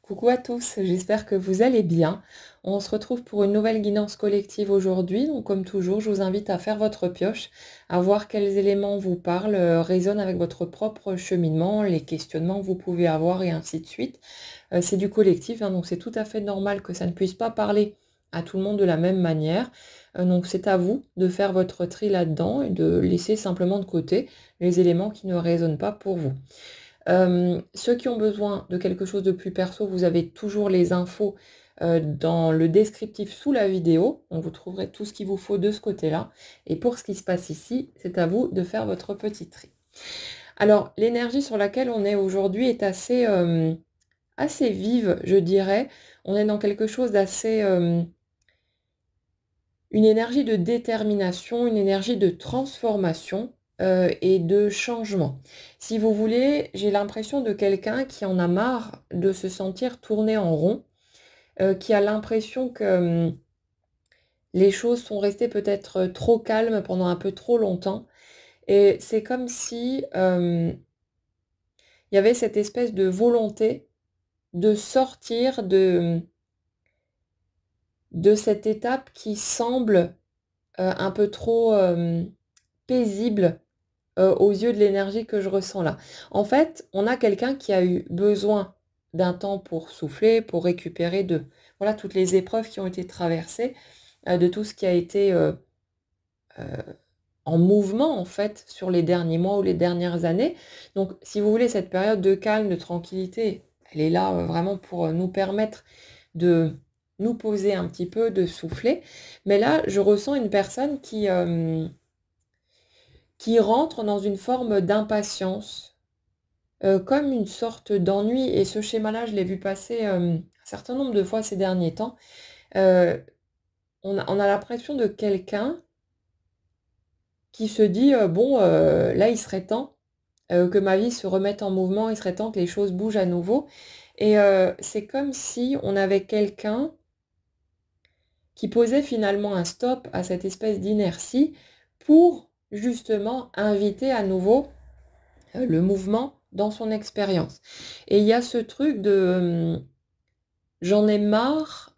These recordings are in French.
Coucou à tous, j'espère que vous allez bien. On se retrouve pour une nouvelle guidance collective aujourd'hui. Donc comme toujours, je vous invite à faire votre pioche, à voir quels éléments vous parlent, résonnent avec votre propre cheminement, les questionnements que vous pouvez avoir et ainsi de suite. C'est du collectif, hein, donc c'est tout à fait normal que ça ne puisse pas parler à tout le monde de la même manière. Donc c'est à vous de faire votre tri là-dedans et de laisser simplement de côté les éléments qui ne résonnent pas pour vous. Ceux qui ont besoin de quelque chose de plus perso, vous avez toujours les infos dans le descriptif sous la vidéo. Donc vous trouverez tout ce qu'il vous faut de ce côté-là. Et pour ce qui se passe ici, c'est à vous de faire votre petit tri. Alors, l'énergie sur laquelle on est aujourd'hui est assez vive, je dirais. On est dans quelque chose d'assez... une énergie de détermination, une énergie de transformation et de changement. Si vous voulez, j'ai l'impression de quelqu'un qui en a marre de se sentir tourner en rond, qui a l'impression que les choses sont restées peut-être trop calmes pendant un peu trop longtemps. Et c'est comme si il y avait cette espèce de volonté de sortir de cette étape qui semble un peu trop paisible aux yeux de l'énergie que je ressens là. En fait, on a quelqu'un qui a eu besoin d'un temps pour souffler, pour récupérer de voilà toutes les épreuves qui ont été traversées, de tout ce qui a été en mouvement en fait sur les derniers mois ou les dernières années. Donc, si vous voulez, cette période de calme, de tranquillité, elle est là vraiment pour nous permettre de nous poser un petit peu, de souffler. Mais là, je ressens une personne qui rentre dans une forme d'impatience, comme une sorte d'ennui. Et ce schéma-là, je l'ai vu passer un certain nombre de fois ces derniers temps. Euh, on a l'impression de quelqu'un qui se dit, bon, là, il serait temps que ma vie se remette en mouvement, il serait temps que les choses bougent à nouveau. Et c'est comme si on avait quelqu'un qui posait finalement un stop à cette espèce d'inertie pour justement inviter à nouveau le mouvement dans son expérience. Et il y a ce truc de j'en ai marre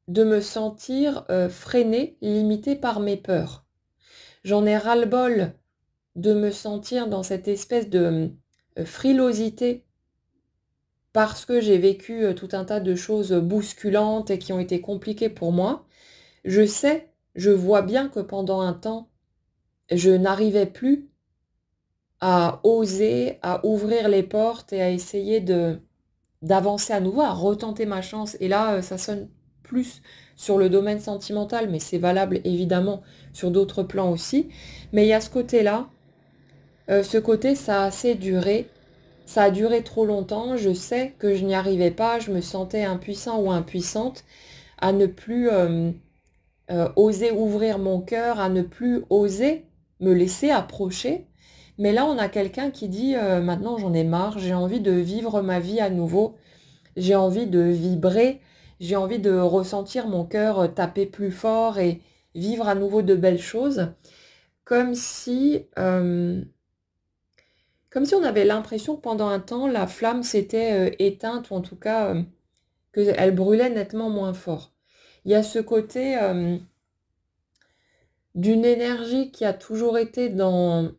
de me sentir freinée, limitée par mes peurs. J'en ai ras-le-bol de me sentir dans cette espèce de frilosité parce que j'ai vécu tout un tas de choses bousculantes et qui ont été compliquées pour moi. Je sais, je vois bien que pendant un temps, je n'arrivais plus à oser, à ouvrir les portes et à essayer d'avancer à nouveau, à retenter ma chance. Et là, ça sonne plus sur le domaine sentimental, mais c'est valable évidemment sur d'autres plans aussi. Mais il y a ce côté-là, ce côté, ça a assez duré. Ça a duré trop longtemps. Je sais que je n'y arrivais pas. Je me sentais impuissant ou impuissante à ne plus oser ouvrir mon cœur, à ne plus oser me laisser approcher. Mais là, on a quelqu'un qui dit maintenant j'en ai marre, j'ai envie de vivre ma vie à nouveau, j'ai envie de vibrer, j'ai envie de ressentir mon cœur taper plus fort et vivre à nouveau de belles choses, comme si, euh, comme si on avait l'impression que pendant un temps, la flamme s'était éteinte, ou en tout cas qu'elle brûlait nettement moins fort. Il y a ce côté d'une énergie qui a toujours été dans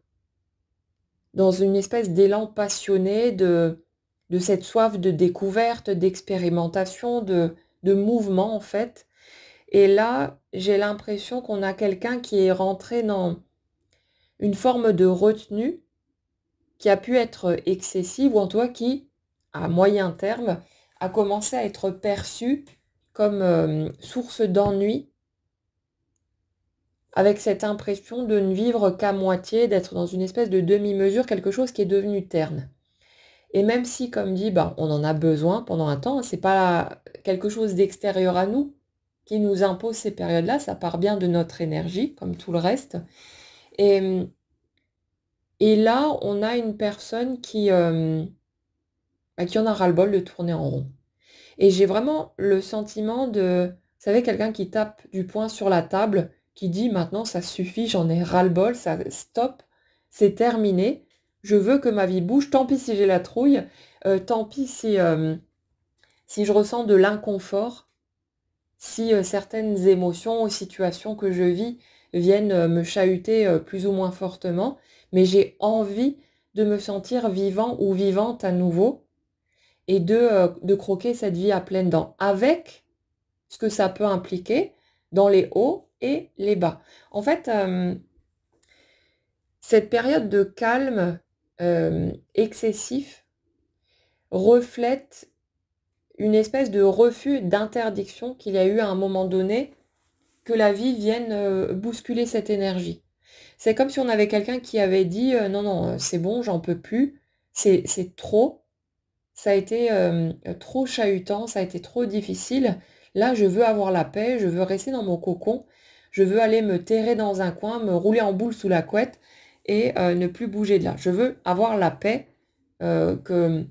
une espèce d'élan passionné, de cette soif de découverte, d'expérimentation, de mouvement en fait. Et là, j'ai l'impression qu'on a quelqu'un qui est rentré dans une forme de retenue qui a pu être excessive, ou en tout cas qui, à moyen terme, a commencé à être perçue comme source d'ennui, avec cette impression de ne vivre qu'à moitié, d'être dans une espèce de demi-mesure, quelque chose qui est devenu terne. Et même si, comme dit, bah, on en a besoin pendant un temps, c'est pas quelque chose d'extérieur à nous qui nous impose ces périodes-là, ça part bien de notre énergie, comme tout le reste. Et, et là, on a une personne qui en a ras-le-bol de tourner en rond. Et j'ai vraiment le sentiment de, vous savez, quelqu'un qui tape du poing sur la table, qui dit maintenant ça suffit, j'en ai ras-le-bol, ça stop, c'est terminé, je veux que ma vie bouge, tant pis si j'ai la trouille, tant pis si si je ressens de l'inconfort, si certaines émotions ou situations que je vis viennent me chahuter plus ou moins fortement, mais j'ai envie de me sentir vivant ou vivante à nouveau et de croquer cette vie à pleines dents, avec ce que ça peut impliquer dans les hauts et les bas. En fait, cette période de calme excessif reflète une espèce de refus, d'interdiction qu'il y a eu à un moment donné, que la vie vienne bousculer cette énergie. C'est comme si on avait quelqu'un qui avait dit non, non, c'est bon, j'en peux plus, c'est trop, ça a été trop chahutant, ça a été trop difficile. Là, je veux avoir la paix, je veux rester dans mon cocon, je veux aller me terrer dans un coin, me rouler en boule sous la couette et ne plus bouger de là. Je veux avoir la paix, que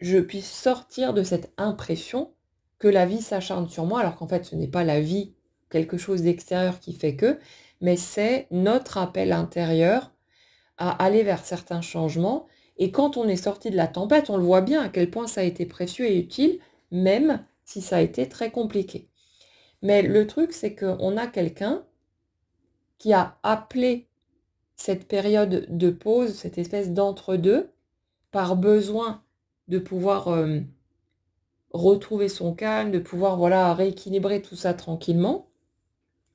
je puisse sortir de cette impression que la vie s'acharne sur moi, alors qu'en fait, ce n'est pas la vie, quelque chose d'extérieur qui fait que, mais c'est notre appel intérieur à aller vers certains changements. Et quand on est sorti de la tempête, on le voit bien à quel point ça a été précieux et utile, même si ça a été très compliqué. Mais le truc, c'est qu'on a quelqu'un qui a appelé cette période de pause, cette espèce d'entre-deux, par besoin de pouvoir retrouver son calme, de pouvoir voilà, rééquilibrer tout ça tranquillement,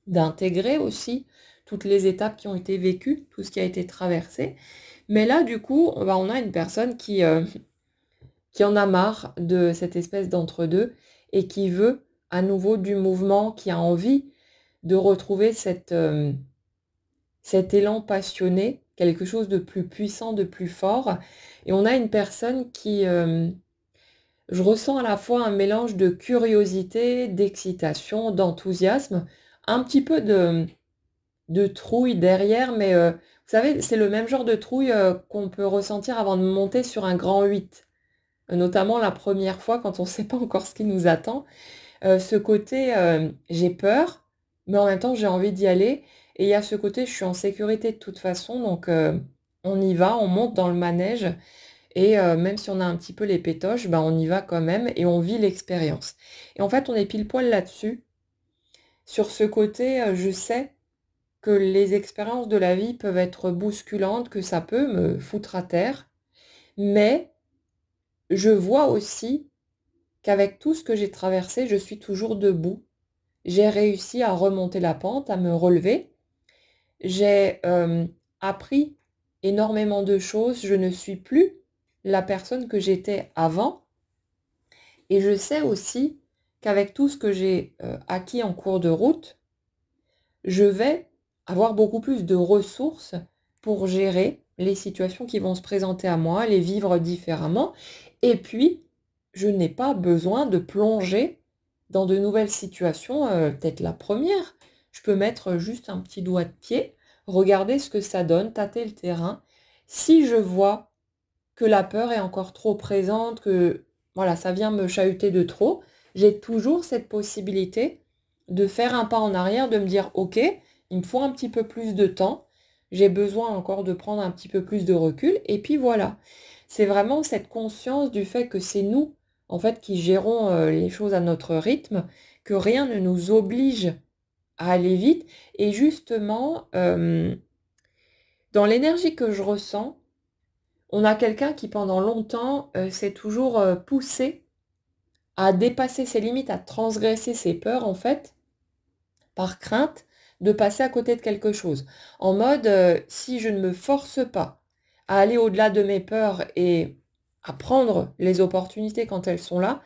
d'intégrer aussi toutes les étapes qui ont été vécues, tout ce qui a été traversé. Mais là, du coup, bah, on a une personne qui en a marre de cette espèce d'entre-deux et qui veut à nouveau du mouvement, qui a envie de retrouver cet élan passionné, quelque chose de plus puissant, de plus fort. Et on a une personne qui, je ressens à la fois un mélange de curiosité, d'excitation, d'enthousiasme, un petit peu de trouille derrière, mais vous savez, c'est le même genre de trouille qu'on peut ressentir avant de monter sur un grand 8. Notamment la première fois quand on ne sait pas encore ce qui nous attend. Ce côté, j'ai peur, mais en même temps j'ai envie d'y aller. Et il y a ce côté, je suis en sécurité de toute façon, donc on y va, on monte dans le manège. Et même si on a un petit peu les pétoches, ben, on y va quand même et on vit l'expérience. Et en fait, on est pile poil là-dessus. Sur ce côté, je sais que les expériences de la vie peuvent être bousculantes, que ça peut me foutre à terre, mais je vois aussi qu'avec tout ce que j'ai traversé, je suis toujours debout. J'ai réussi à remonter la pente, à me relever. J'ai appris énormément de choses. Je ne suis plus la personne que j'étais avant. Et je sais aussi qu'avec tout ce que j'ai acquis en cours de route, je vais avoir beaucoup plus de ressources pour gérer les situations qui vont se présenter à moi, les vivre différemment. Et puis, je n'ai pas besoin de plonger dans de nouvelles situations, peut-être la première. Je peux mettre juste un petit doigt de pied, regarder ce que ça donne, tâter le terrain. Si je vois que la peur est encore trop présente, que voilà, ça vient me chahuter de trop, j'ai toujours cette possibilité de faire un pas en arrière, de me dire ok, il me faut un petit peu plus de temps, j'ai besoin encore de prendre un petit peu plus de recul, et puis voilà. C'est vraiment cette conscience du fait que c'est nous, en fait, qui gérons les choses à notre rythme, que rien ne nous oblige à aller vite, et justement, dans l'énergie que je ressens, on a quelqu'un qui pendant longtemps s'est toujours poussé à dépasser ses limites, à transgresser ses peurs en fait, par crainte de passer à côté de quelque chose. En mode, si je ne me force pas à aller au-delà de mes peurs et à prendre les opportunités quand elles sont là,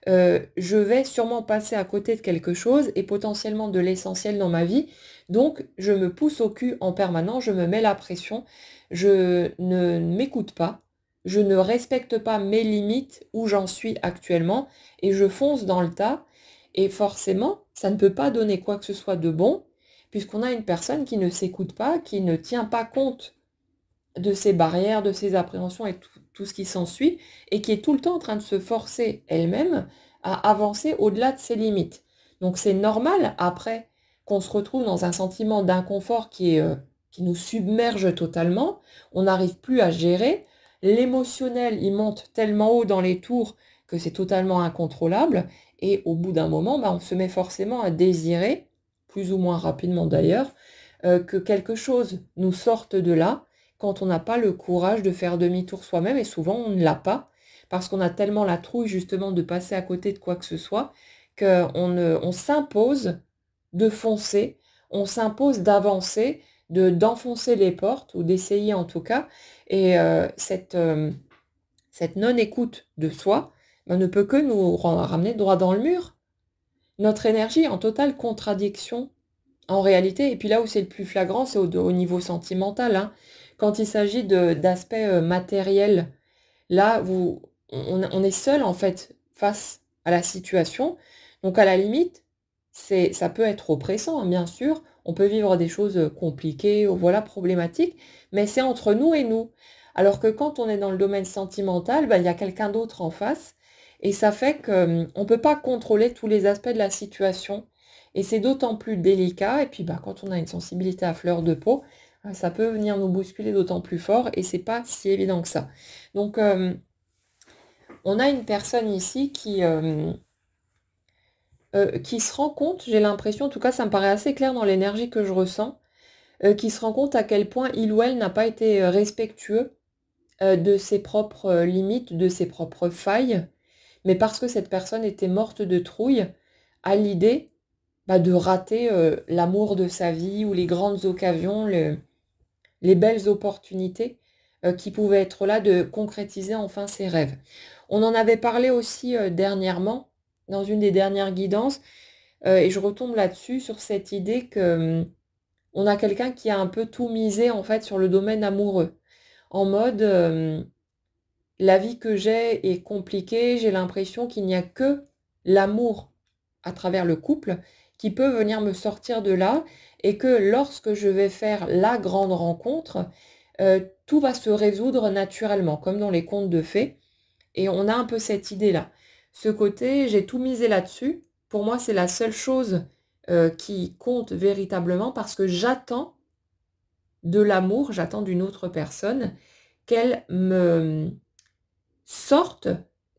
je vais sûrement passer à côté de quelque chose et potentiellement de l'essentiel dans ma vie. Donc, je me pousse au cul en permanence, je me mets la pression, je ne m'écoute pas, je ne respecte pas mes limites où j'en suis actuellement et je fonce dans le tas. Et forcément, ça ne peut pas donner quoi que ce soit de bon, puisqu'on a une personne qui ne s'écoute pas, qui ne tient pas compte de ses barrières, de ses appréhensions et tout ce qui s'ensuit, et qui est tout le temps en train de se forcer elle-même à avancer au-delà de ses limites. Donc c'est normal après qu'on se retrouve dans un sentiment d'inconfort qui nous submerge totalement, on n'arrive plus à gérer, l'émotionnel il monte tellement haut dans les tours que c'est totalement incontrôlable et au bout d'un moment, on se met forcément à désirer, plus ou moins rapidement d'ailleurs, que quelque chose nous sorte de là, quand on n'a pas le courage de faire demi-tour soi-même et souvent on ne l'a pas, parce qu'on a tellement la trouille justement de passer à côté de quoi que ce soit, on s'impose de foncer, on s'impose d'avancer, d'enfoncer les portes ou d'essayer en tout cas et cette non-écoute de soi, ne peut que nous ramener droit dans le mur. Notre énergie est en totale contradiction en réalité et puis là où c'est le plus flagrant, c'est au niveau sentimental, hein. Quand il s'agit d'aspects, matériels, là on est seul en fait face à la situation. Donc à la limite, ça peut être oppressant, hein, bien sûr. On peut vivre des choses, compliquées ou voilà problématiques, mais c'est entre nous et nous. Alors que quand on est dans le domaine sentimental, il y a quelqu'un d'autre en face et ça fait que, on peut pas contrôler tous les aspects de la situation et c'est d'autant plus délicat et puis, quand on a une sensibilité à fleur de peau, ça peut venir nous bousculer d'autant plus fort et c'est pas si évident que ça. Donc, on a une personne ici qui se rend compte, j'ai l'impression, en tout cas ça me paraît assez clair dans l'énergie que je ressens, qui se rend compte à quel point il ou elle n'a pas été respectueux de ses propres limites, de ses propres failles, mais parce que cette personne était morte de trouille à l'idée de rater l'amour de sa vie ou les grandes occasions, les belles opportunités qui pouvaient être là de concrétiser enfin ses rêves. On en avait parlé aussi dernièrement, dans une des dernières guidances, et je retombe là-dessus, sur cette idée que on a quelqu'un qui a un peu tout misé en fait sur le domaine amoureux. En mode, la vie que j'ai est compliquée, j'ai l'impression qu'il n'y a que l'amour à travers le couple qui peut venir me sortir de là et que lorsque je vais faire la grande rencontre, tout va se résoudre naturellement, comme dans les contes de fées. Et on a un peu cette idée-là. Ce côté, j'ai tout misé là-dessus. Pour moi, c'est la seule chose qui compte véritablement parce que j'attends de l'amour, j'attends d'une autre personne qu'elle me sorte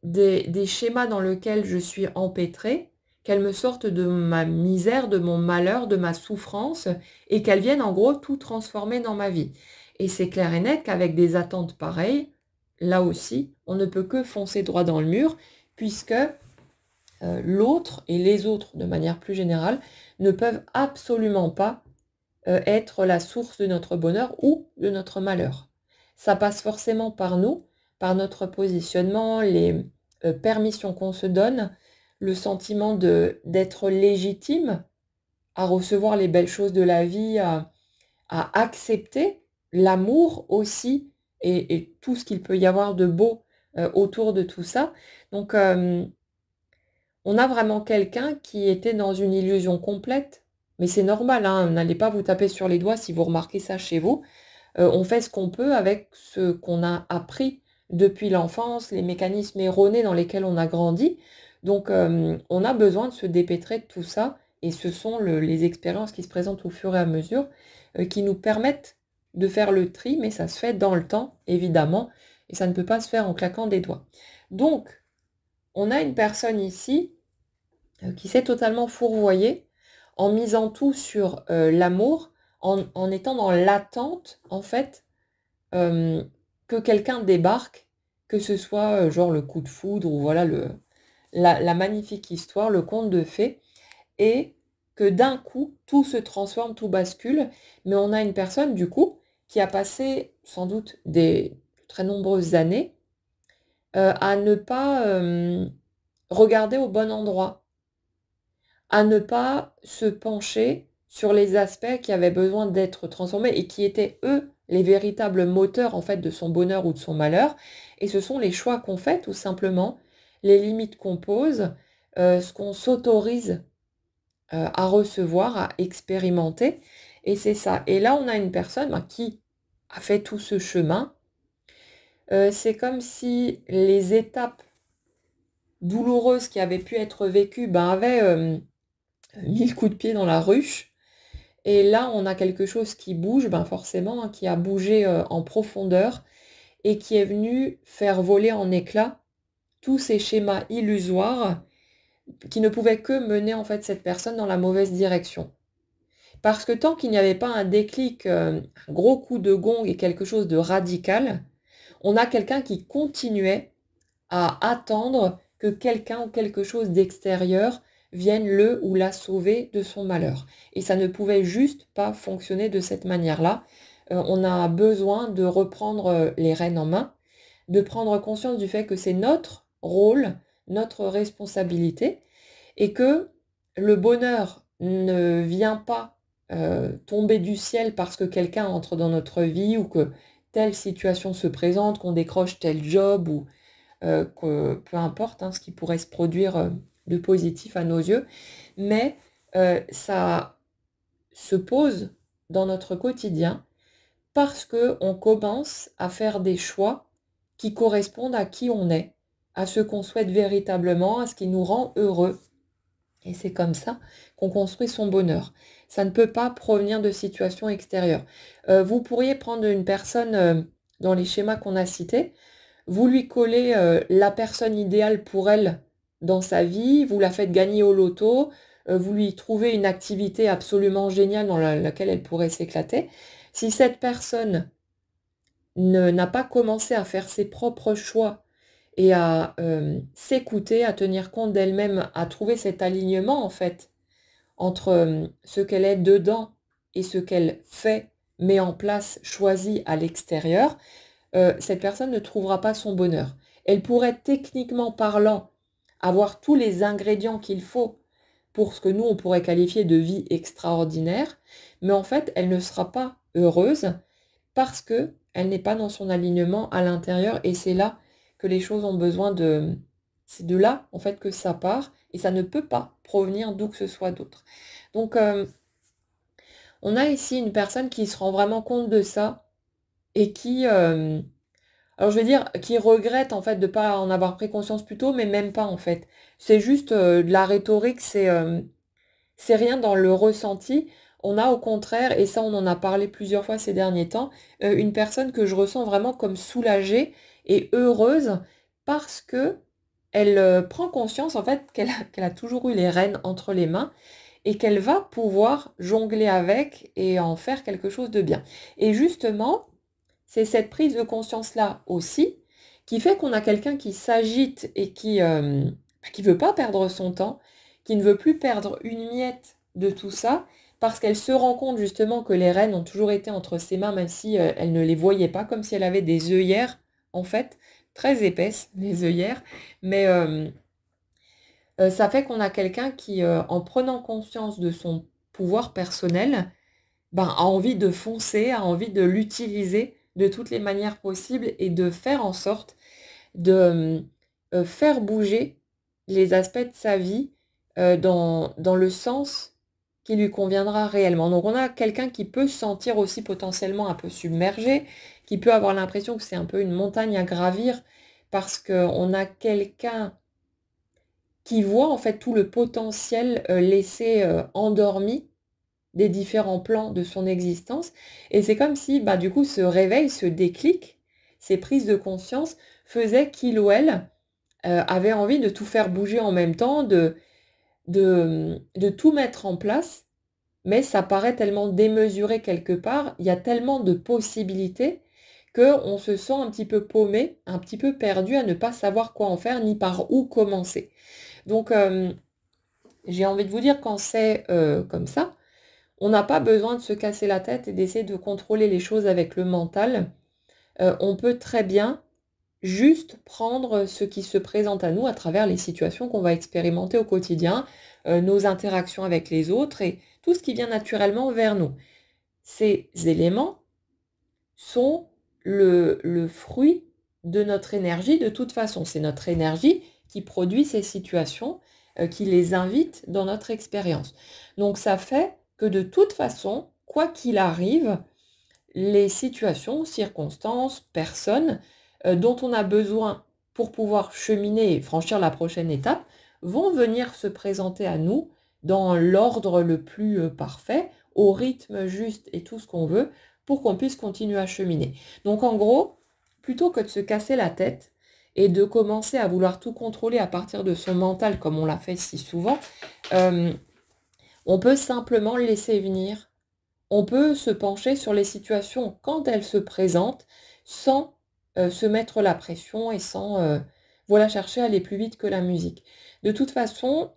des schémas dans lesquels je suis empêtrée, qu'elle me sorte de ma misère, de mon malheur, de ma souffrance, et qu'elle vienne en gros tout transformer dans ma vie. Et c'est clair et net qu'avec des attentes pareilles, là aussi, on ne peut que foncer droit dans le mur, puisque l'autre et les autres, de manière plus générale, ne peuvent absolument pas être la source de notre bonheur ou de notre malheur. Ça passe forcément par nous, par notre positionnement, les permissions qu'on se donne, le sentiment d'être légitime à recevoir les belles choses de la vie, à accepter l'amour aussi et tout ce qu'il peut y avoir de beau autour de tout ça. Donc, on a vraiment quelqu'un qui était dans une illusion complète, mais c'est normal, hein, n'allez pas vous taper sur les doigts si vous remarquez ça chez vous. On fait ce qu'on peut avec ce qu'on a appris depuis l'enfance, les mécanismes erronés dans lesquels on a grandi. Donc, on a besoin de se dépêtrer de tout ça et ce sont les expériences qui se présentent au fur et à mesure, qui nous permettent de faire le tri, mais ça se fait dans le temps, évidemment, et ça ne peut pas se faire en claquant des doigts. Donc, on a une personne ici qui s'est totalement fourvoyée en misant tout sur l'amour, en étant dans l'attente, en fait, que quelqu'un débarque, que ce soit genre le coup de foudre ou voilà la magnifique histoire, le conte de fées, et que d'un coup, tout se transforme, tout bascule, mais on a une personne, du coup, qui a passé sans doute des très nombreuses années à ne pas regarder au bon endroit, à ne pas se pencher sur les aspects qui avaient besoin d'être transformés et qui étaient, eux, les véritables moteurs, en fait, de son bonheur ou de son malheur. Et ce sont les choix qu'on fait, tout simplement, les limites qu'on pose, ce qu'on s'autorise à recevoir, à expérimenter. Et c'est ça. Et là, on a une personne qui a fait tout ce chemin. C'est comme si les étapes douloureuses qui avaient pu être vécues avaient mis le coup de pied dans la ruche. Et là, on a quelque chose qui bouge, forcément, hein, qui a bougé en profondeur et qui est venu faire voler en éclats tous ces schémas illusoires qui ne pouvaient que mener en fait cette personne dans la mauvaise direction. Parce que tant qu'il n'y avait pas un déclic, un gros coup de gong et quelque chose de radical, on a quelqu'un qui continuait à attendre que quelqu'un ou quelque chose d'extérieur vienne le ou la sauver de son malheur. Et ça ne pouvait juste pas fonctionner de cette manière-là. On a besoin de reprendre les rênes en main, de prendre conscience du fait que c'est notre rôle, notre responsabilité, et que le bonheur ne vient pas tomber du ciel parce que quelqu'un entre dans notre vie ou que telle situation se présente, qu'on décroche tel job ou peu importe hein, ce qui pourrait se produire de positif à nos yeux, mais ça se pose dans notre quotidien parce qu'on commence à faire des choix qui correspondent à qui on est, à ce qu'on souhaite véritablement, à ce qui nous rend heureux. Et c'est comme ça qu'on construit son bonheur. Ça ne peut pas provenir de situations extérieures. Vous pourriez prendre une personne dans les schémas qu'on a cités, vous lui collez la personne idéale pour elle dans sa vie, vous la faites gagner au loto, vous lui trouvez une activité absolument géniale dans laquelle elle pourrait s'éclater. Si cette personne n'a pas commencé à faire ses propres choix et à s'écouter, à tenir compte d'elle-même, à trouver cet alignement en fait entre ce qu'elle est dedans et ce qu'elle fait, met en place, choisit à l'extérieur, cette personne ne trouvera pas son bonheur. Elle pourrait techniquement parlant avoir tous les ingrédients qu'il faut pour ce que nous on pourrait qualifier de vie extraordinaire, mais en fait elle ne sera pas heureuse parce que elle n'est pas dans son alignement à l'intérieur et c'est là que les choses ont besoin de... C'est de là en fait que ça part et ça ne peut pas provenir d'où que ce soit d'autre. Donc on a ici une personne qui se rend vraiment compte de ça et qui, alors je vais dire, qui regrette en fait de ne pas en avoir pris conscience plus tôt, mais même pas en fait. C'est juste de la rhétorique, c'est rien dans le ressenti. On a au contraire, et ça on en a parlé plusieurs fois ces derniers temps, une personne que je ressens vraiment comme soulagée et heureuse parce que elle prend conscience en fait qu'elle a toujours eu les rênes entre les mains et qu'elle va pouvoir jongler avec et en faire quelque chose de bien. Et justement, c'est cette prise de conscience-là aussi qui fait qu'on a quelqu'un qui s'agite et qui veut pas perdre son temps, qui ne veut plus perdre une miette de tout ça, parce qu'elle se rend compte justement que les rênes ont toujours été entre ses mains, même si elle ne les voyait pas, comme si elle avait des œillères, en fait, très épaisses, les œillères, mais ça fait qu'on a quelqu'un qui, en prenant conscience de son pouvoir personnel, ben, a envie de foncer, a envie de l'utiliser de toutes les manières possibles et de faire en sorte de faire bouger les aspects de sa vie dans le sens qui lui conviendra réellement. Donc on a quelqu'un qui peut se sentir aussi potentiellement un peu submergé, qui peut avoir l'impression que c'est un peu une montagne à gravir parce qu'on a quelqu'un qui voit en fait tout le potentiel laissé endormi des différents plans de son existence. Et c'est comme si, bah, du coup, ce réveil, ce déclic, ces prises de conscience faisaient qu'il ou elle avait envie de tout faire bouger en même temps, de tout mettre en place, mais ça paraît tellement démesuré quelque part, il y a tellement de possibilités qu'on se sent un petit peu paumé, un petit peu perdu à ne pas savoir quoi en faire ni par où commencer. Donc, j'ai envie de vous dire quand c'est comme ça, on n'a pas besoin de se casser la tête et d'essayer de contrôler les choses avec le mental. On peut très bien juste prendre ce qui se présente à nous à travers les situations qu'on va expérimenter au quotidien, nos interactions avec les autres et tout ce qui vient naturellement vers nous. Ces éléments sont le fruit de notre énergie de toute façon. C'est notre énergie qui produit ces situations, qui les invite dans notre expérience. Donc ça fait que de toute façon, quoi qu'il arrive, les situations, circonstances, personnes dont on a besoin pour pouvoir cheminer et franchir la prochaine étape vont venir se présenter à nous dans l'ordre le plus parfait, au rythme juste et tout ce qu'on veut pour qu'on puisse continuer à cheminer. Donc en gros, plutôt que de se casser la tête et de commencer à vouloir tout contrôler à partir de son mental, comme on l'a fait si souvent, euh, on peut simplement le laisser venir. On peut se pencher sur les situations quand elles se présentent sans se mettre la pression et sans voilà, chercher à aller plus vite que la musique. De toute façon,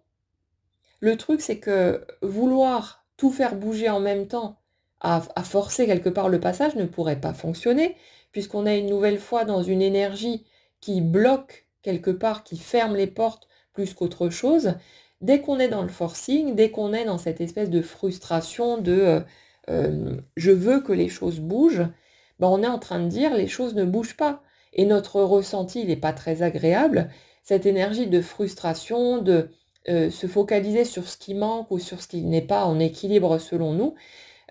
le truc, c'est que vouloir tout faire bouger en même temps, à forcer quelque part le passage, ne pourrait pas fonctionner, puisqu'on est une nouvelle fois dans une énergie qui bloque quelque part, qui ferme les portes plus qu'autre chose. Dès qu'on est dans le forcing, dès qu'on est dans cette espèce de frustration de je veux que les choses bougent, ben on est en train de dire les choses ne bougent pas. Et notre ressenti, il n'est pas très agréable. Cette énergie de frustration, de se focaliser sur ce qui manque ou sur ce qui n'est pas en équilibre selon nous,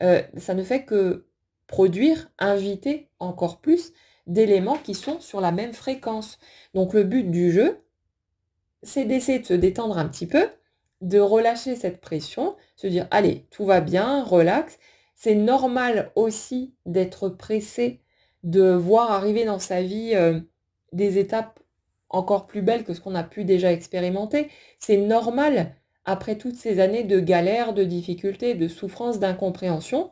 ça ne fait que produire, inviter encore plus d'éléments qui sont sur la même fréquence. Donc le but du jeu, c'est d'essayer de se détendre un petit peu, de relâcher cette pression, se dire, allez, tout va bien, relax. C'est normal aussi d'être pressé, de voir arriver dans sa vie des étapes encore plus belles que ce qu'on a pu déjà expérimenter. C'est normal, après toutes ces années de galères, de difficultés, de souffrances, d'incompréhension,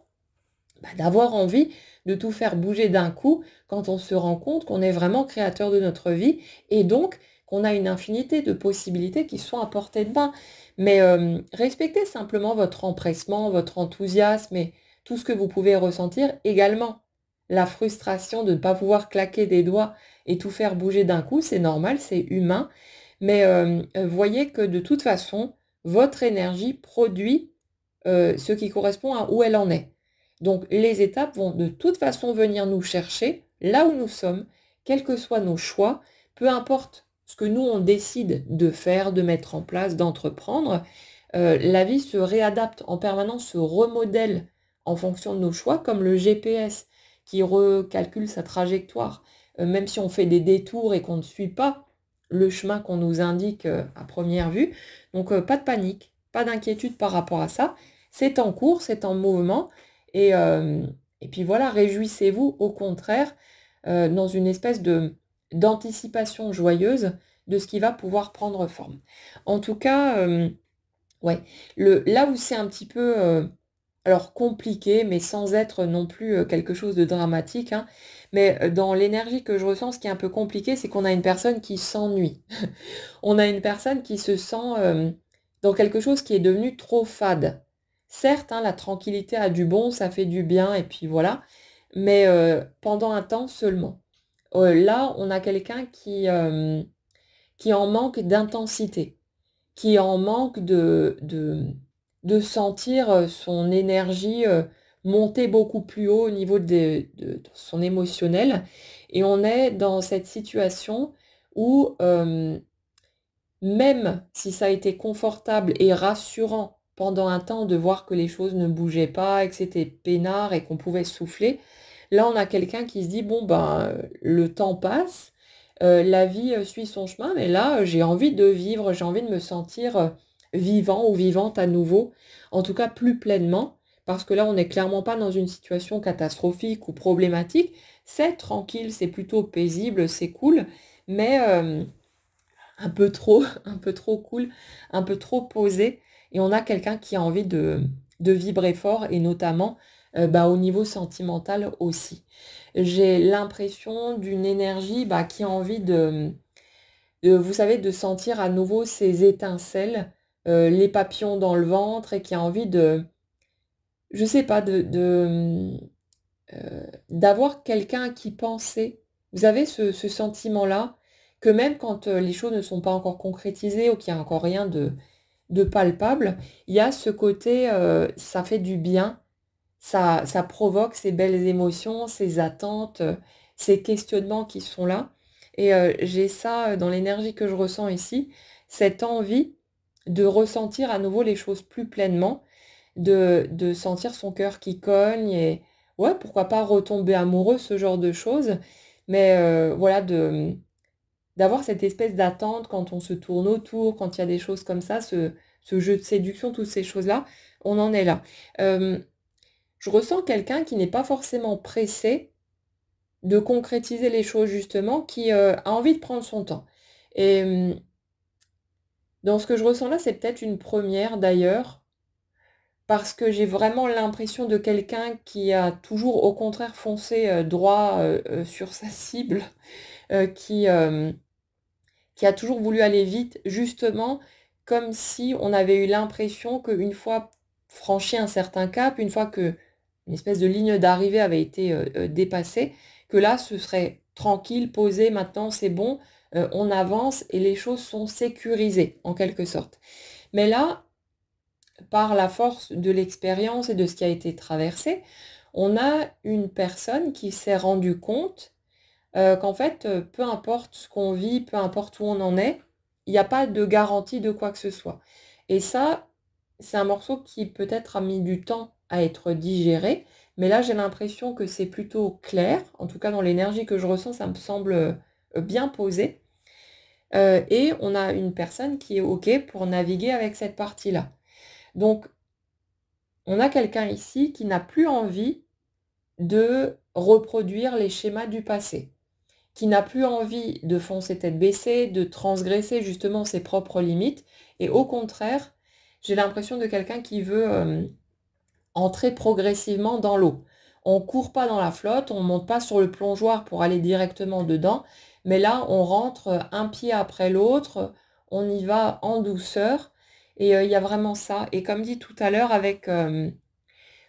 d'avoir envie de tout faire bouger d'un coup quand on se rend compte qu'on est vraiment créateur de notre vie et donc qu'on a une infinité de possibilités qui sont à portée de main. Mais respectez simplement votre empressement, votre enthousiasme et tout ce que vous pouvez ressentir également. La frustration de ne pas pouvoir claquer des doigts et tout faire bouger d'un coup, c'est normal, c'est humain. Mais voyez que de toute façon, votre énergie produit ce qui correspond à où elle en est. Donc les étapes vont de toute façon venir nous chercher là où nous sommes, quels que soient nos choix, peu importe ce que nous on décide de faire, de mettre en place, d'entreprendre, la vie se réadapte en permanence, se remodèle en fonction de nos choix, comme le GPS qui recalcule sa trajectoire. Même si on fait des détours et qu'on ne suit pas le chemin qu'on nous indique à première vue. Donc pas de panique, pas d'inquiétude par rapport à ça. C'est en cours, c'est en mouvement. Et, euh, et puis voilà, réjouissez-vous au contraire dans une espèce d'anticipation joyeuse de ce qui va pouvoir prendre forme. En tout cas, ouais, là où c'est un petit peu alors compliqué, mais sans être non plus quelque chose de dramatique, hein, mais dans l'énergie que je ressens, ce qui est un peu compliqué, c'est qu'on a une personne qui s'ennuie. On a une personne qui se sent dans quelque chose qui est devenu trop fade. Certes, hein, la tranquillité a du bon, ça fait du bien, et puis voilà, mais pendant un temps seulement. Là, on a quelqu'un qui en manque d'intensité, qui en manque de sentir son énergie monter beaucoup plus haut au niveau de son émotionnel. Et on est dans cette situation où même si ça a été confortable et rassurant pendant un temps de voir que les choses ne bougeaient pas et que c'était peinard et qu'on pouvait souffler, là on a quelqu'un qui se dit, bon ben le temps passe, la vie suit son chemin, mais là j'ai envie de vivre, j'ai envie de me sentir vivant ou vivante à nouveau, en tout cas plus pleinement, parce que là on n'est clairement pas dans une situation catastrophique ou problématique, c'est tranquille, c'est plutôt paisible, c'est cool, mais un peu trop, un peu trop cool, un peu trop posé. Et on a quelqu'un qui a envie de vibrer fort et notamment au niveau sentimental aussi. J'ai l'impression d'une énergie qui a envie vous savez, de sentir à nouveau ces étincelles, les papillons dans le ventre et qui a envie je sais pas, d'avoir quelqu'un à qui penser. Vous avez ce sentiment-là que même quand les choses ne sont pas encore concrétisées ou qu'il n'y a encore rien de palpable, il y a ce côté, ça fait du bien, ça provoque ces belles émotions, ces attentes, ces questionnements qui sont là. Et j'ai ça dans l'énergie que je ressens ici, cette envie de ressentir à nouveau les choses plus pleinement, de sentir son cœur qui cogne et ouais, pourquoi pas retomber amoureux, ce genre de choses. Mais voilà, d'avoir cette espèce d'attente quand on se tourne autour, quand il y a des choses comme ça, ce jeu de séduction, toutes ces choses-là, on en est là. Je ressens quelqu'un qui n'est pas forcément pressé, de concrétiser les choses justement, qui, a envie de prendre son temps. Et dans ce que je ressens là, c'est peut-être une première d'ailleurs, parce que j'ai vraiment l'impression de quelqu'un qui a toujours au contraire foncé, droit, sur sa cible, qui, qui a toujours voulu aller vite, justement, comme si on avait eu l'impression qu'une fois franchi un certain cap, une fois que une espèce de ligne d'arrivée avait été, dépassée, que là, ce serait tranquille, posé, maintenant c'est bon, on avance et les choses sont sécurisées, en quelque sorte. Mais là, par la force de l'expérience et de ce qui a été traversé, on a une personne qui s'est rendue compte qu'en fait, peu importe ce qu'on vit, peu importe où on en est, il n'y a pas de garantie de quoi que ce soit. Et ça, c'est un morceau qui peut-être a mis du temps à être digéré, mais là j'ai l'impression que c'est plutôt clair, en tout cas dans l'énergie que je ressens, ça me semble, bien posé. Et on a une personne qui est OK pour naviguer avec cette partie-là. Donc on a quelqu'un ici qui n'a plus envie de reproduire les schémas du passé, qui n'a plus envie de foncer tête baissée, de transgresser justement ses propres limites. Et au contraire, j'ai l'impression de quelqu'un qui veut entrer progressivement dans l'eau. On court pas dans la flotte, on monte pas sur le plongeoir pour aller directement dedans, mais là on rentre un pied après l'autre, on y va en douceur, et il y a vraiment ça. Et comme dit tout à l'heure, avec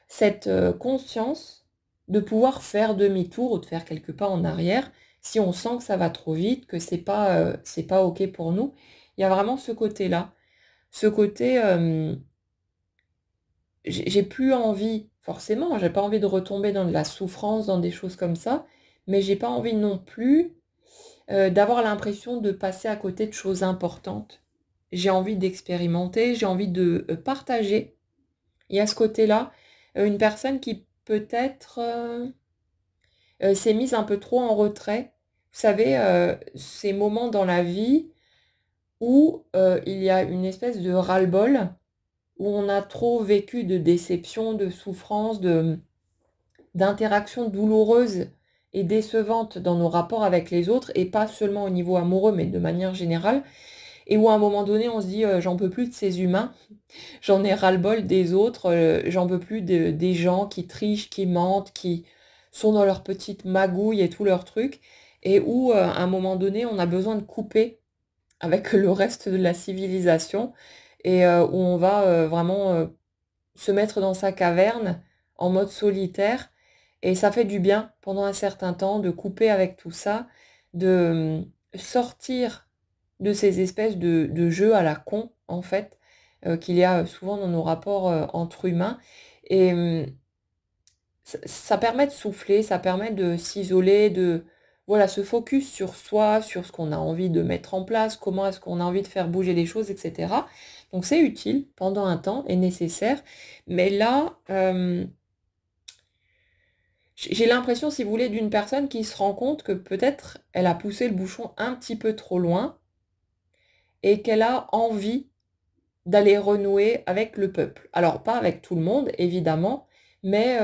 cette conscience de pouvoir faire demi-tour ou de faire quelques pas en arrière si on sent que ça va trop vite, que c'est pas OK pour nous. Il y a vraiment ce côté-là. Ce côté, j'ai plus envie forcément, j'ai pas envie de retomber dans de la souffrance, dans des choses comme ça, mais j'ai pas envie non plus, d'avoir l'impression de passer à côté de choses importantes. J'ai envie d'expérimenter, j'ai envie de, partager. Il y a ce côté-là, une personne qui peut-être, s'est mise un peu trop en retrait. Vous savez, ces moments dans la vie où, il y a une espèce de ras-le-bol, où on a trop vécu de déceptions, de souffrances, d'interactions douloureuses et décevantes dans nos rapports avec les autres, et pas seulement au niveau amoureux, mais de manière générale, et où à un moment donné on se dit: «J'en peux plus de ces humains, j'en ai ras-le-bol des autres, j'en peux plus des gens qui trichent, qui mentent, qui sont dans leur petite magouille et tous leurs trucs», et où, à un moment donné, on a besoin de couper avec le reste de la civilisation, et où on va, vraiment, se mettre dans sa caverne en mode solitaire, et ça fait du bien pendant un certain temps de couper avec tout ça, de, sortir de ces espèces de jeux à la con, en fait, qu'il y a souvent dans nos rapports, entre humains, et ça permet de souffler, ça permet de s'isoler, de voilà, se focus sur soi, sur ce qu'on a envie de mettre en place, comment est-ce qu'on a envie de faire bouger les choses, et cetera. Donc c'est utile pendant un temps et nécessaire, mais là, j'ai l'impression, si vous voulez, d'une personne qui se rend compte que peut-être elle a poussé le bouchon un petit peu trop loin et qu'elle a envie d'aller renouer avec le peuple. Alors pas avec tout le monde évidemment, mais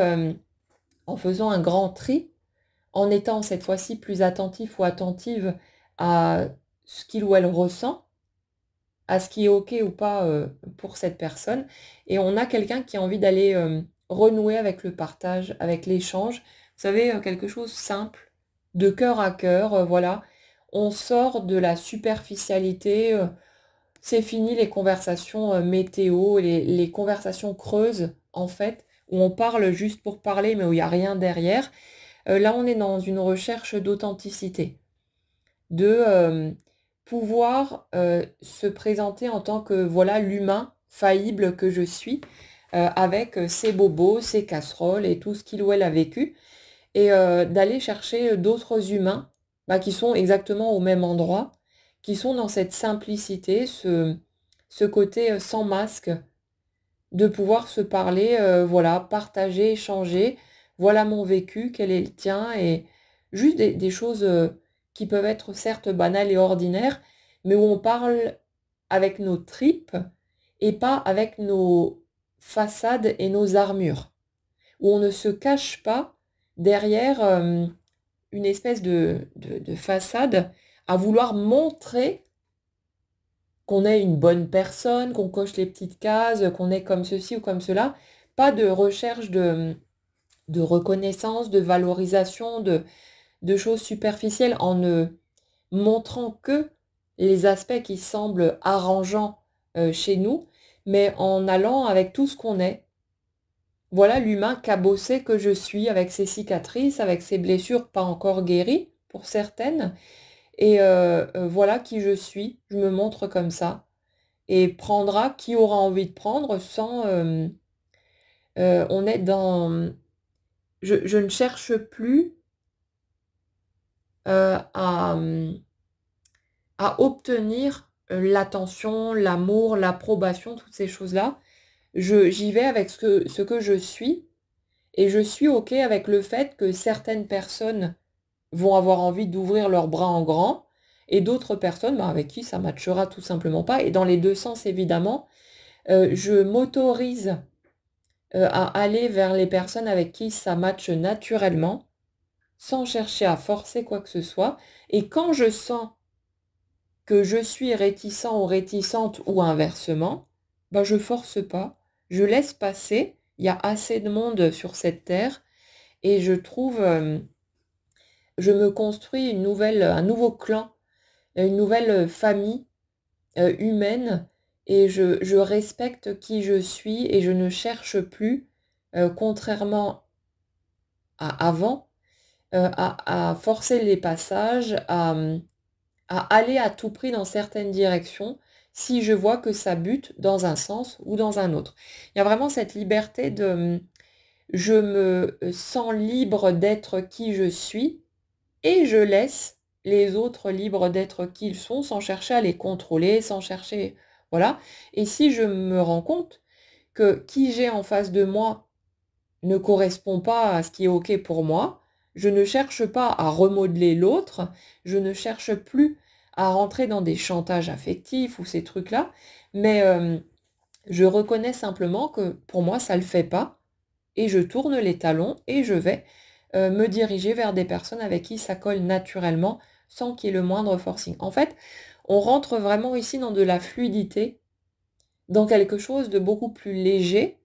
en faisant un grand tri, en étant cette fois-ci plus attentif ou attentive à ce qu'il ou elle ressent, à ce qui est OK ou pas, pour cette personne, et on a quelqu'un qui a envie d'aller, renouer avec le partage, avec l'échange. Vous savez, quelque chose simple, de cœur à cœur, voilà. On sort de la superficialité, c'est fini les conversations, météo, les conversations creuses, en fait, où on parle juste pour parler, mais où il y a rien derrière. Là, on est dans une recherche d'authenticité, de, pouvoir, se présenter en tant que, voilà, l'humain faillible que je suis, avec, ses bobos, ses casseroles et tout ce qu'il ou elle a vécu, et d'aller chercher, d'autres humains, bah, qui sont exactement au même endroit, qui sont dans cette simplicité, ce côté, sans masque, de pouvoir se parler, voilà, partager, échanger. Voilà mon vécu, quel est le tien? Et juste des choses, qui peuvent être certes banales et ordinaires, mais où on parle avec nos tripes et pas avec nos façades et nos armures. Où on ne se cache pas derrière, une espèce de façade à vouloir montrer qu'on est une bonne personne, qu'on coche les petites cases, qu'on est comme ceci ou comme cela. Pas de recherche de reconnaissance, de valorisation, de choses superficielles en ne montrant que les aspects qui semblent arrangeants chez nous, mais en allant avec tout ce qu'on est. Voilà l'humain cabossé que je suis, avec ses cicatrices, avec ses blessures pas encore guéries pour certaines. Et voilà qui je suis. Je me montre comme ça. Et prendra qui aura envie de prendre sans... on est dans... je ne cherche plus à obtenir l'attention, l'amour, l'approbation, toutes ces choses-là. J'y vais avec ce que je suis et je suis OK avec le fait que certaines personnes vont avoir envie d'ouvrir leurs bras en grand et d'autres personnes bah, avec qui ça ne matchera tout simplement pas. Et dans les deux sens, évidemment, je m'autorise à aller vers les personnes avec qui ça matche naturellement, sans chercher à forcer quoi que ce soit. Et quand je sens que je suis réticent ou réticente ou inversement, bah je force pas, je laisse passer. Il y a assez de monde sur cette terre et je trouve, je me construis un nouveau clan, une nouvelle famille humaine et je respecte qui je suis et je ne cherche plus, contrairement à avant, à forcer les passages, à aller à tout prix dans certaines directions si je vois que ça bute dans un sens ou dans un autre. Il y a vraiment cette liberté de je me sens libre d'être qui je suis et je laisse les autres libres d'être qui ils sont sans chercher à les contrôler, sans chercher... Voilà. Et si je me rends compte que qui j'ai en face de moi ne correspond pas à ce qui est OK pour moi, je ne cherche pas à remodeler l'autre, je ne cherche plus à rentrer dans des chantages affectifs ou ces trucs-là, mais je reconnais simplement que pour moi, ça ne le fait pas et je tourne les talons et je vais me diriger vers des personnes avec qui ça colle naturellement sans qu'il y ait le moindre forcing. En fait, on rentre vraiment ici dans de la fluidité, dans quelque chose de beaucoup plus léger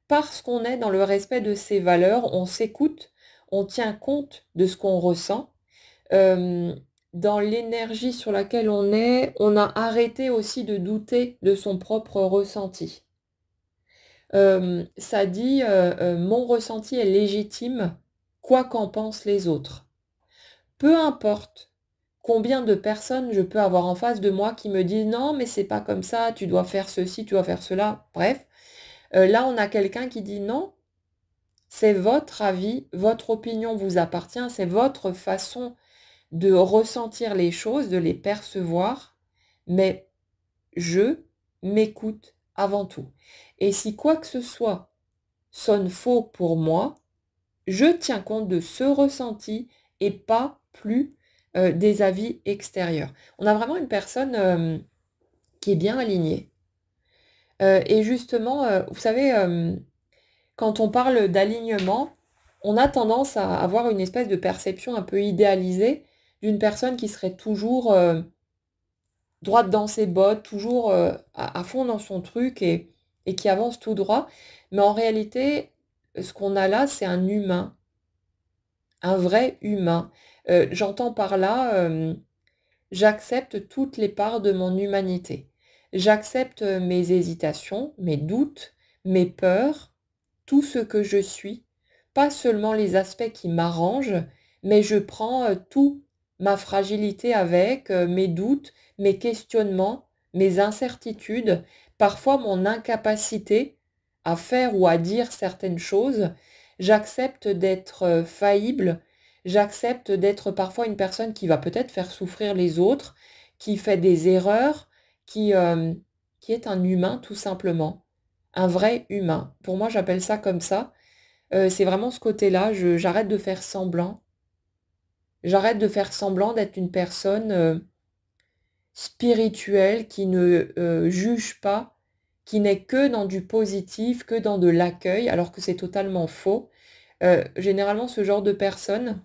parce qu'on est dans le respect de ses valeurs, on s'écoute, on tient compte de ce qu'on ressent. Hem, Dans l'énergie sur laquelle on a arrêté aussi de douter de son propre ressenti. Ça dit, «Mon ressenti est légitime, quoi qu'en pensent les autres». Peu importe combien de personnes je peux avoir en face de moi qui me disent: «Non, mais c'est pas comme ça, tu dois faire ceci, tu dois faire cela». Bref, là, on a quelqu'un qui dit: «Non, c'est votre avis, votre opinion vous appartient, c'est votre façon de ressentir les choses, de les percevoir, mais je m'écoute avant tout. Et si quoi que ce soit sonne faux pour moi, je tiens compte de ce ressenti et pas plus des avis extérieurs. On a vraiment une personne qui est bien alignée. Et justement, vous savez, quand on parle d'alignement, on a tendance à avoir une espèce de perception un peu idéalisée d'une personne qui serait toujours, droite dans ses bottes, toujours, à fond dans son truc et qui avance tout droit. Mais en réalité, ce qu'on a là, c'est un humain, un vrai humain. J'entends par là, j'accepte toutes les parts de mon humanité. J'accepte, mes hésitations, mes doutes, mes peurs, tout ce que je suis, pas seulement les aspects qui m'arrangent, mais je prends, tout, ma fragilité avec, mes doutes, mes questionnements, mes incertitudes, parfois mon incapacité à faire ou à dire certaines choses. J'accepte d'être, faillible, j'accepte d'être parfois une personne qui va peut-être faire souffrir les autres, qui fait des erreurs, qui est un humain tout simplement, un vrai humain. Pour moi, j'appelle ça comme ça. C'est vraiment ce côté-là, je j'arrête de faire semblant. J'arrête de faire semblant d'être une personne, spirituelle qui ne, juge pas, qui n'est que dans du positif, que dans de l'accueil, alors que c'est totalement faux. Généralement, ce genre de personnes,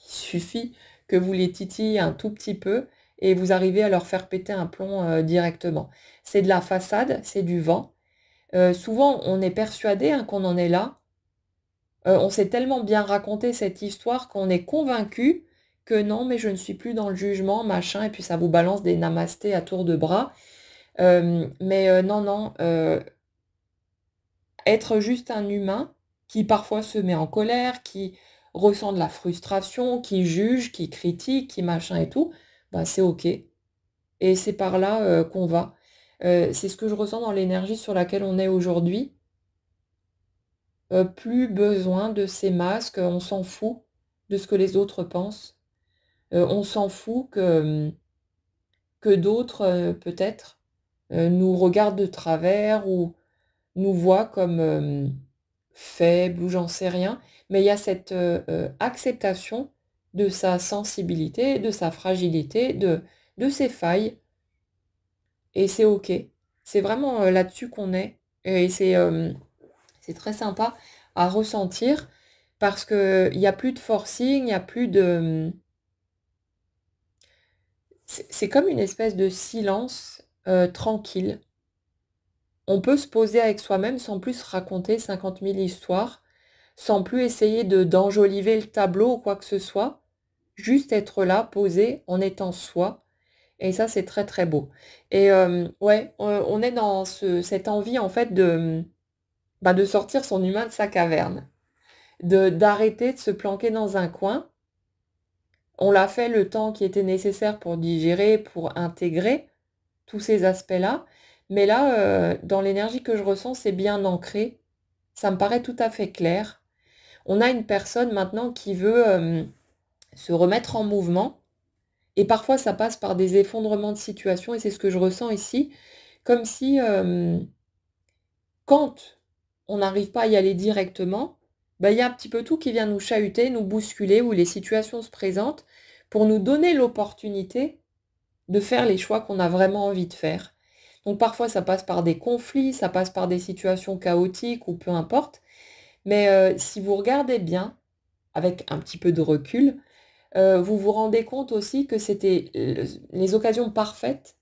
Il suffit que vous les titillez un tout petit peu et vous arrivez à leur faire péter un plomb, directement. C'est de la façade, c'est du vent. Souvent on est persuadé, hein, qu'on en est là. On s'est tellement bien raconté cette histoire qu'on est convaincu que non, mais je ne suis plus dans le jugement, machin, et puis ça vous balance des namastés à tour de bras. Mais non, non, être juste un humain qui parfois se met en colère, qui ressent de la frustration, qui juge, qui critique, qui machin et tout, bah, c'est OK et c'est par là, qu'on va. C'est ce que je ressens dans l'énergie sur laquelle on est aujourd'hui. Plus besoin de ces masques, on s'en fout de ce que les autres pensent. On s'en fout que d'autres, peut-être, nous regardent de travers ou nous voient comme, faibles ou j'en sais rien. Mais il y a cette, acceptation de sa sensibilité, de sa fragilité, de ses failles et c'est OK. C'est vraiment, là-dessus qu'on est et c'est très sympa à ressentir parce qu'il y a plus de forcing, il y a plus de, c'est comme une espèce de silence, tranquille. On peut se poser avec soi-même sans plus se raconter 50 000 histoires, sans plus essayer de d'enjoliver le tableau ou quoi que ce soit. Juste être là, posé, en étant soi et ça, c'est très, très beau et ouais, on est dans cette envie en fait de, bah, de sortir son humain de sa caverne, de d'arrêter de se planquer dans un coin. On l'a fait le temps qui était nécessaire pour digérer, pour intégrer tous ces aspects-là. Mais là, dans l'énergie que je ressens, c'est bien ancré. Ça me paraît tout à fait clair. On a une personne maintenant qui veut, se remettre en mouvement et parfois ça passe par des effondrements de situation et c'est ce que je ressens ici. Comme si, quand on n'arrive pas à y aller directement, bah, il y a un petit peu tout qui vient nous chahuter, nous bousculer, où les situations se présentent pour nous donner l'opportunité de faire les choix qu'on a vraiment envie de faire. Donc parfois ça passe par des conflits, ça passe par des situations chaotiques ou peu importe, mais si vous regardez bien, avec un petit peu de recul, vous vous rendez compte aussi que c'était les occasions parfaites,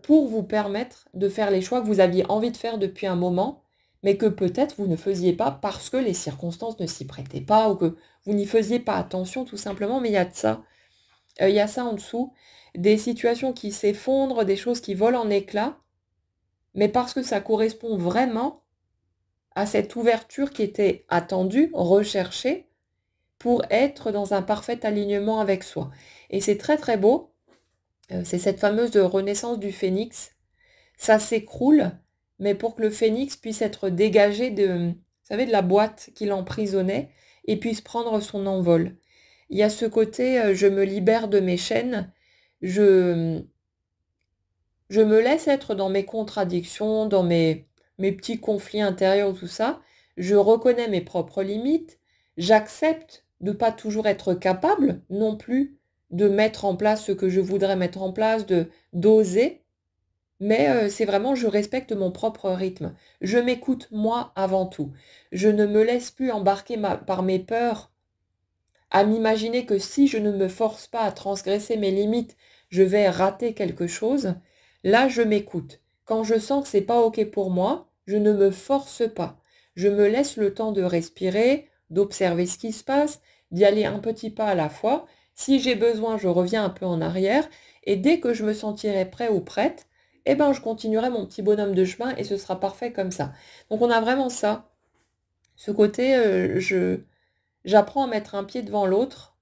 pour vous permettre de faire les choix que vous aviez envie de faire depuis un moment, mais que peut-être vous ne faisiez pas parce que les circonstances ne s'y prêtaient pas ou que vous n'y faisiez pas attention tout simplement, mais il y a de ça. Il y a ça en dessous, des situations qui s'effondrent, des choses qui volent en éclats, mais parce que ça correspond vraiment à cette ouverture qui était attendue, recherchée, pour être dans un parfait alignement avec soi. Et c'est très très beau, c'est cette fameuse renaissance du phénix. Ça s'écroule, mais pour que le phénix puisse être dégagé de, vous savez, de la boîte qui l'emprisonnait et puisse prendre son envol. Il y a ce côté, je me libère de mes chaînes, je je me laisse être dans mes contradictions, dans mes petits conflits intérieurs, tout ça. Je reconnais mes propres limites. J'accepte de pas toujours être capable non plus de mettre en place ce que je voudrais mettre en place, de d'oser. Mais c'est vraiment je respecte mon propre rythme. Je m'écoute moi avant tout. Je ne me laisse plus embarquer par mes peurs, à m'imaginer que si je ne me force pas à transgresser mes limites, je vais rater quelque chose. Là, je m'écoute. Quand je sens que c'est pas OK pour moi, je ne me force pas. Je me laisse le temps de respirer, d'observer ce qui se passe, d'y aller un petit pas à la fois. Si j'ai besoin, je reviens un peu en arrière et dès que je me sentirai prêt ou prête, eh ben, je continuerai mon petit bonhomme de chemin et ce sera parfait comme ça. Donc on a vraiment ça, ce côté, j'apprends à mettre un pied devant l'autre,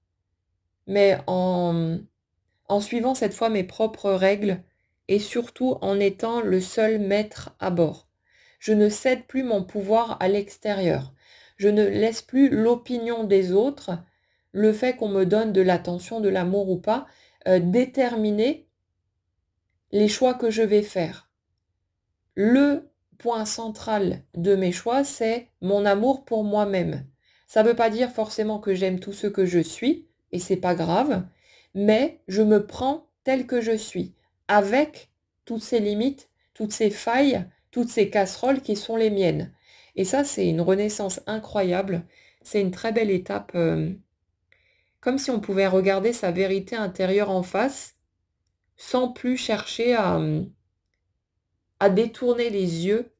mais en suivant cette fois mes propres règles et surtout en étant le seul maître à bord. Je ne cède plus mon pouvoir à l'extérieur. Je ne laisse plus l'opinion des autres, le fait qu'on me donne de l'attention, de l'amour ou pas, déterminer les choix que je vais faire. Le point central de mes choix, c'est mon amour pour moi-même. Ça ne veut pas dire forcément que j'aime tout ce que je suis, et c'est pas grave, mais je me prends tel que je suis, avec toutes ces limites, toutes ces failles, toutes ces casseroles qui sont les miennes. Et ça, c'est une renaissance incroyable. C'est une très belle étape comme si on pouvait regarder sa vérité intérieure en face, sans plus chercher à détourner les yeux,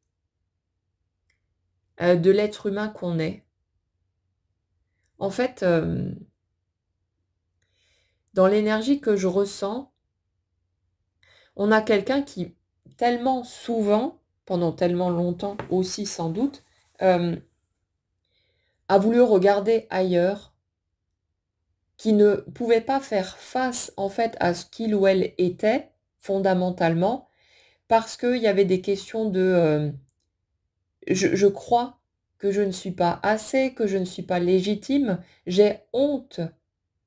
de l'être humain qu'on est. En fait, dans l'énergie que je ressens, on a quelqu'un qui, tellement souvent, pendant tellement longtemps aussi sans doute, hem, a voulu regarder ailleurs, qui ne pouvait pas faire face, en fait, à ce qu'il ou elle était, fondamentalement, parce qu'il y avait des questions de, je crois que je ne suis pas assez, que je ne suis pas légitime, j'ai honte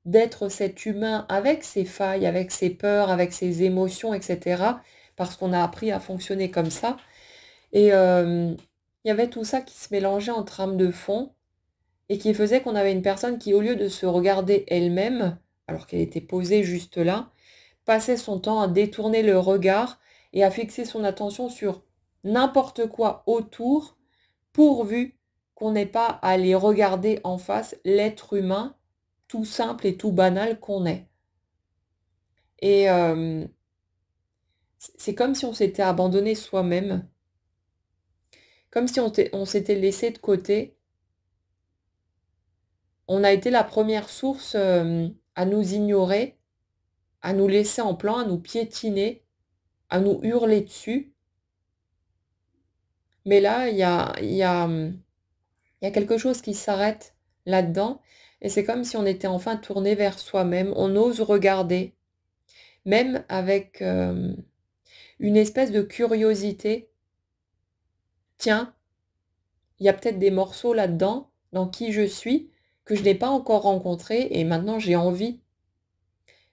d'être cet humain avec ses failles, avec ses peurs, avec ses émotions, et cetera, parce qu'on a appris à fonctionner comme ça. Et il y avait tout ça qui se mélangeait en trame de fond et qui faisait qu'on avait une personne qui, au lieu de se regarder elle-même, alors qu'elle était posée juste là, passait son temps à détourner le regard et à fixer son attention sur n'importe quoi autour, pourvu qu'on n'ait pas à aller regarder en face l'être humain tout simple et tout banal qu'on est. Et c'est comme si on s'était abandonné soi-même, comme si on s'était laissé de côté. On a été la première source, à nous ignorer, à nous laisser en plan, à nous piétiner, à nous hurler dessus. Mais là, il y a quelque chose qui s'arrête là-dedans et c'est comme si on était enfin tourné vers soi-même. On ose regarder, même avec, une espèce de curiosité. Tiens, il y a peut-être des morceaux là-dedans, dans qui je suis, que je n'ai pas encore rencontrés et maintenant j'ai envie.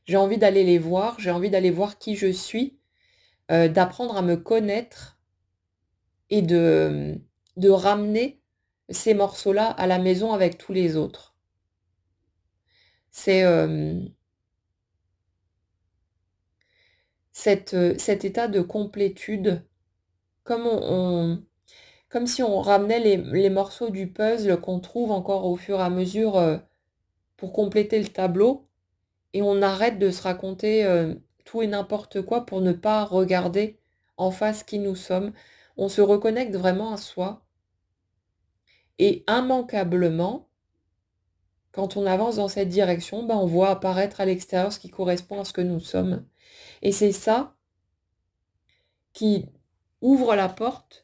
J'ai envie d'aller les voir, j'ai envie d'aller voir qui je suis, d'apprendre à me connaître et de ramener ces morceaux-là à la maison avec tous les autres. C'est, cet état de complétude, comme comme si on ramenait les morceaux du puzzle qu'on trouve encore au fur et à mesure, pour compléter le tableau et on arrête de se raconter, tout et n'importe quoi pour ne pas regarder en face qui nous sommes. On se reconnecte vraiment à soi et immanquablement, quand on avance dans cette direction, ben, on voit apparaître à l'extérieur ce qui correspond à ce que nous sommes et c'est ça qui ouvre la porte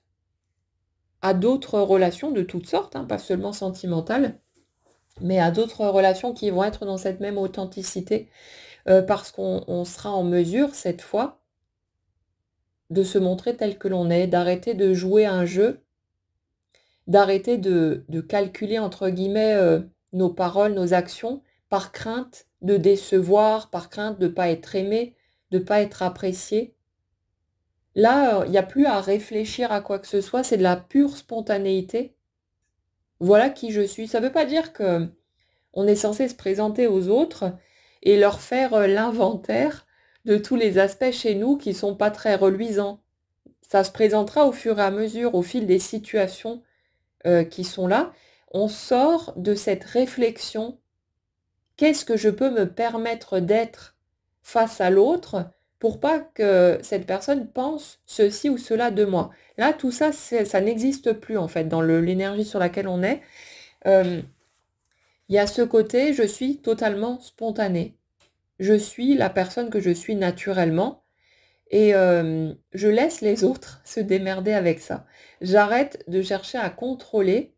à d'autres relations de toutes sortes, hein, pas seulement sentimentales, mais à d'autres relations qui vont être dans cette même authenticité, parce qu'on sera en mesure, cette fois, de se montrer tel que l'on est, d'arrêter de jouer un jeu, d'arrêter de «calculer» entre guillemets, nos paroles, nos actions, par crainte de décevoir, par crainte de ne pas être aimé, de ne pas être apprécié. Là, il n'y a plus à réfléchir à quoi que ce soit, c'est de la pure spontanéité. Voilà qui je suis. Ça ne veut pas dire qu'on est censé se présenter aux autres et leur faire, l'inventaire de tous les aspects chez nous qui sont pas très reluisants. Ça se présentera au fur et à mesure, au fil des situations, qui sont là. On sort de cette réflexion: «Qu'est-ce que je peux me permettre d'être face à l'autre pour pas que cette personne pense ceci ou cela de moi?» Là, tout ça, ça n'existe plus en fait dans l'énergie sur laquelle on est. Hem, il y a ce côté, je suis totalement spontanée. Je suis la personne que je suis naturellement et je laisse les autres se démerder avec ça. J'arrête de chercher à contrôler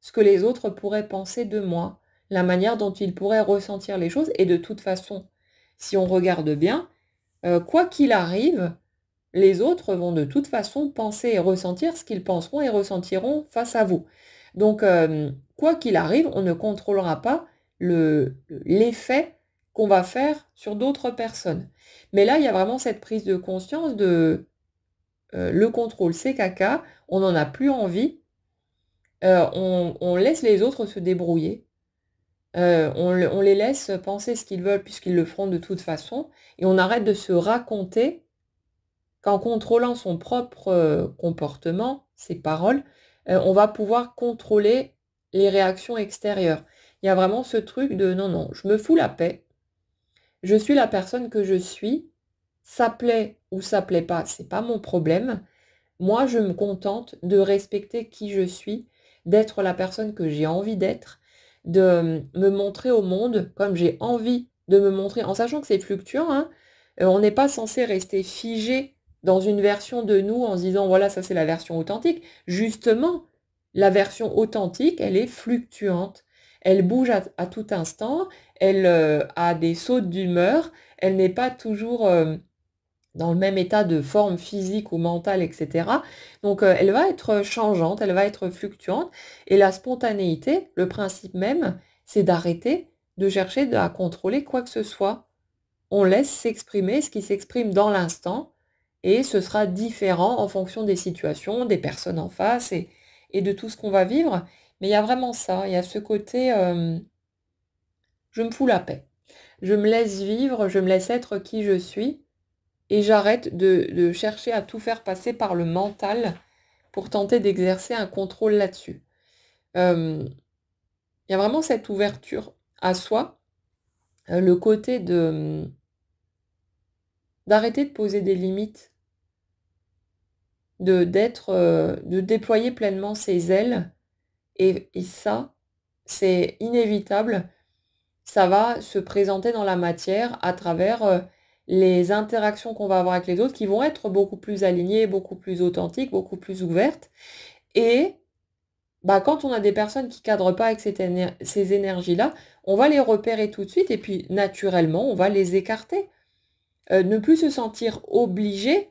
ce que les autres pourraient penser de moi, la manière dont ils pourraient ressentir les choses et de toute façon, si on regarde bien, quoi qu'il arrive, les autres vont de toute façon penser et ressentir ce qu'ils penseront et ressentiront face à vous. Donc quoi qu'il arrive, on ne contrôlera pas l'effet qu'on va faire sur d'autres personnes. Mais là, il y a vraiment cette prise de conscience de, le contrôle, c'est caca, on n'en a plus envie, on laisse les autres se débrouiller, on les laisse penser ce qu'ils veulent puisqu'ils le feront de toute façon et on arrête de se raconter qu'en contrôlant son propre, comportement, ses paroles, on va pouvoir contrôler les réactions extérieures. Il y a vraiment ce truc de non, non, je me fous la paix, je suis la personne que je suis, ça plaît ou ça plaît pas, c'est pas mon problème. Moi, je me contente de respecter qui je suis, d'être la personne que j'ai envie d'être, de me montrer au monde comme j'ai envie de me montrer, en sachant que c'est fluctuant, hein. On n'est pas censé rester figé dans une version de nous en se disant voilà, ça c'est la version authentique. Justement, la version authentique, elle est fluctuante. Elle bouge à tout instant, elle a des sautes d'humeur, elle n'est pas toujours dans le même état de forme physique ou mentale, etc. Donc elle va être changeante, elle va être fluctuante. Et la spontanéité, le principe même, c'est d'arrêter de chercher à contrôler quoi que ce soit. On laisse s'exprimer ce qui s'exprime dans l'instant et ce sera différent en fonction des situations, des personnes en face et de tout ce qu'on va vivre. Mais il y a vraiment ça, il y a ce côté je me fous la paix. Je me laisse vivre, je me laisse être qui je suis et j'arrête de chercher à tout faire passer par le mental pour tenter d'exercer un contrôle là-dessus. Il y a vraiment cette ouverture à soi, le côté d'arrêter de poser des limites, de déployer pleinement ses ailes et ça, c'est inévitable. Ça va se présenter dans la matière à travers, les interactions qu'on va avoir avec les autres qui vont être beaucoup plus alignées, beaucoup plus authentiques, beaucoup plus ouvertes et bah, quand on a des personnes qui cadrent pas avec ces énergies-là, on va les repérer tout de suite et puis naturellement, on va les écarter. Ne plus se sentir obligé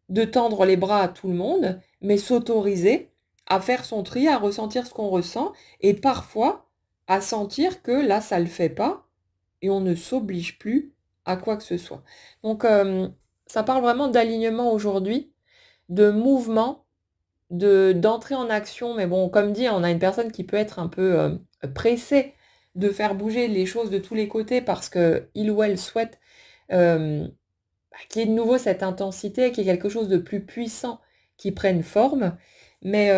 de tendre les bras à tout le monde, mais s'autoriser à faire son tri, à ressentir ce qu'on ressent et parfois à sentir que là, ça le fait pas et on ne s'oblige plus à quoi que ce soit. Donc, ça parle vraiment d'alignement aujourd'hui, de mouvement, d'entrer en action. Mais bon, comme dit, on a une personne qui peut être un peu pressée de faire bouger les choses de tous les côtés parce qu'il ou elle souhaite qu'il y ait de nouveau cette intensité, qu'il y ait quelque chose de plus puissant qui prenne forme. Mais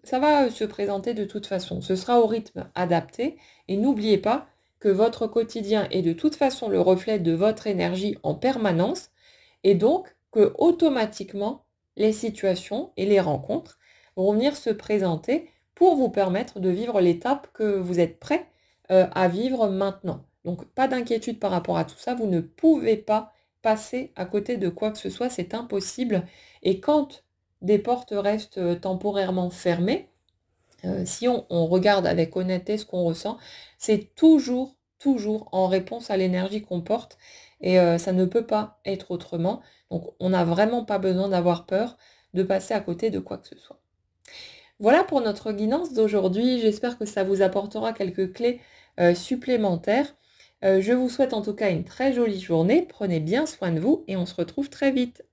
ça va se présenter de toute façon. Ce sera au rythme adapté. Et n'oubliez pas que votre quotidien est de toute façon le reflet de votre énergie en permanence. Et donc que automatiquement, les situations et les rencontres vont venir se présenter pour vous permettre de vivre l'étape que vous êtes prêt à vivre maintenant. Donc pas d'inquiétude par rapport à tout ça. Vous ne pouvez pas passer à côté de quoi que ce soit, c'est impossible. Et quand des portes restent temporairement fermées, si on regarde avec honnêteté ce qu'on ressent, c'est toujours, toujours en réponse à l'énergie qu'on porte et ça ne peut pas être autrement. Donc on n'a vraiment pas besoin d'avoir peur de passer à côté de quoi que ce soit. Voilà pour notre guidance d'aujourd'hui. J'espère que ça vous apportera quelques clés supplémentaires. Je vous souhaite en tout cas une très jolie journée. Prenez bien soin de vous et on se retrouve très vite.